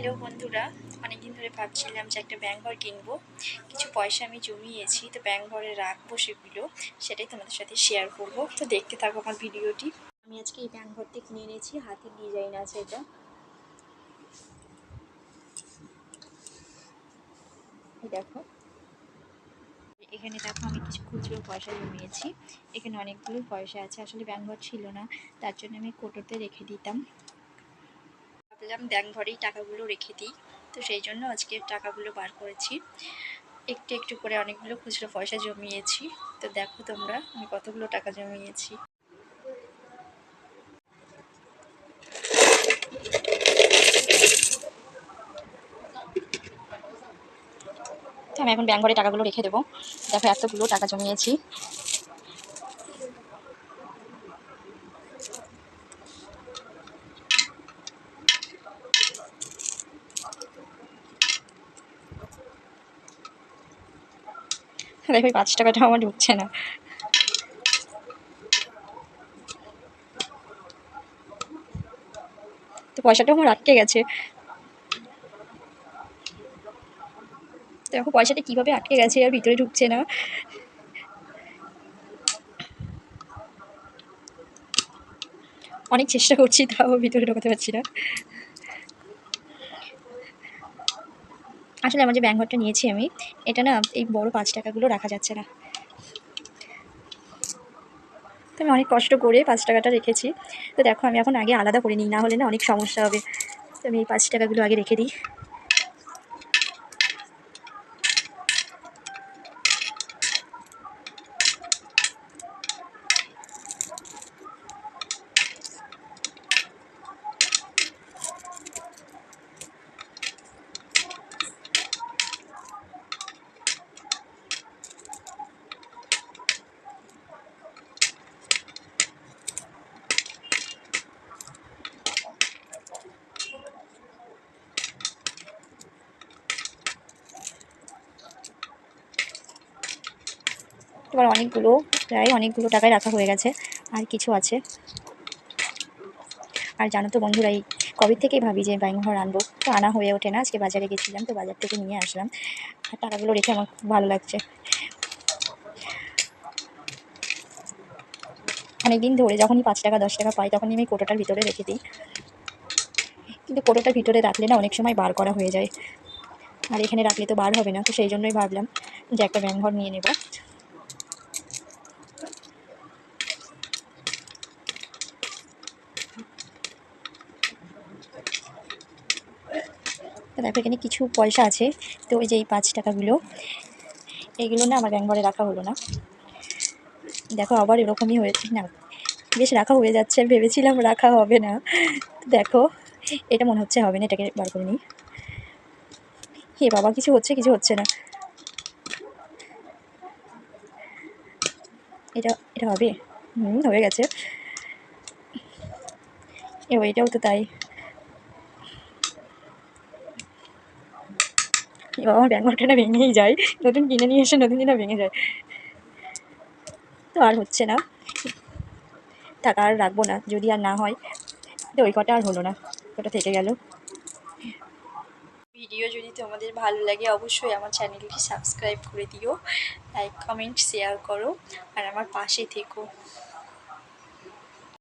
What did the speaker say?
Hello বন্ধুরা, অনেকদিন ধরে ভাবছিলাম যে একটা ব্যাংক ঘর কিনবো। কিছু পয়সা আমি জমিয়েছি, তো ব্যাংক ঘরে রাখবো সেগুলো, সেটাই তোমাদের সাথে শেয়ার করব। তো দেখতে থাকো আমার ভিডিওটি। আমি আজকে এই ব্যাংক ঘরটি কিনে এনেছি, হাতির ডিজাইন আছে এটা। দেখো, এখানে দেখো আমি কিছু খুচরো পয়সা জমিয়েছি। এখানে অনেকগুলো পয়সা আছে, আসলে ব্যাংক ঘর ছিল না, তার জন্য আমি কোটোতে রেখে দিতাম। ভাবলাম ব্যাংক ঘরেই টাকাগুলো রেখে দিই, তো সেই জন্য আজকে টাকাগুলো বার করেছি। একটু একটু করে অনেকগুলো খুচরো পয়সা জমিয়েছি। তো দেখো তোমরা আমি কতগুলো টাকা জমিয়েছি। তো আমি এখন ব্যাংক ঘরে টাকাগুলো রেখে দেবো। দেখো এতগুলো টাকা জমিয়েছি। দেখো 5 টাকাটা আমার ঢুকছে না। তো পয়সাটা আমার আটকে গেছে। দেখো পয়সাটা কিভাবে আটকে গেছে আর ভিতরে ঢুকছে না। অনেক চেষ্টা করছি, তাও ভিতরে ঢোকাতে পারছি না। আসলে আমার যে ব্যাংক ঘরটা নিয়েছি আমি, এটা না এই বড় 5 টাকাগুলো রাখা যাচ্ছে না। তো আমি অনেক কষ্ট করে 5 টাকাটা রেখেছি। তো দেখো আমি এখন আগে আলাদা করে নিই, না হলে না অনেক সমস্যা হবে। তো আমি এই 5 টাকাগুলো আগে রেখে দিই। এবার অনেকগুলো, প্রায় অনেকগুলো টাকায় রাখা হয়ে গেছে, আর কিছু আছে। আর জানো তো বন্ধুরা, এই কবে থেকেই ভাবি যে ব্যাংক ঘর আনবো, তো আনা হয়ে ওঠে না। আজকে বাজারে গেছিলাম, তো বাজার থেকে নিয়ে আসলাম। আর টাকাগুলো রেখে আমার খুব ভালো লাগছে। অনেকদিন ধরে যখনই 5 টাকা 10 টাকা পাই, তখনই আমি কোটোটার ভিতরে রেখে দিই। কিন্তু কোটোটার ভিতরে রাখলে না অনেক সময় বার করা হয়ে যায়, আর এখানে রাখলে তো বার হবে না। তো সেই জন্যই ভাবলাম যে একটা ব্যাংক ঘর নিয়ে নেব। তো দেখো এখানে কিছু পয়সা আছে। তো ওই যে এই 5 টাকাগুলো, এইগুলো না আমার ব্যাংক ঘরে রাখা হলো না। দেখো আবার এরকমই হয়েছে না, বেশ রাখা হয়ে যাচ্ছে। আমি ভেবেছিলাম রাখা হবে না। দেখো এটা মনে হচ্ছে হবে না, এটাকে বার করে নিই। হে বাবা, কিছু হচ্ছে কিছু হচ্ছে না। এটা এটা হবে। হয়ে গেছে। এটাও তো তাই। বাবা, আমার ব্যাংক ঘরটা না ভেঙেই যায়। নতুন কিনে নিয়ে এসে নতুন দিনও ভেঙে যায়। তো আর হচ্ছে না, টাকা আর রাখবো না, যদি আর না হয়। তো ওই কটা আর হলো না, ওটা থেকে গেল। ভিডিও যদি তোমাদের ভালো লাগে, অবশ্যই আমার চ্যানেলটি সাবস্ক্রাইব করে দিও, লাইক কমেন্ট শেয়ার করো, আর আমার পাশে থেকো।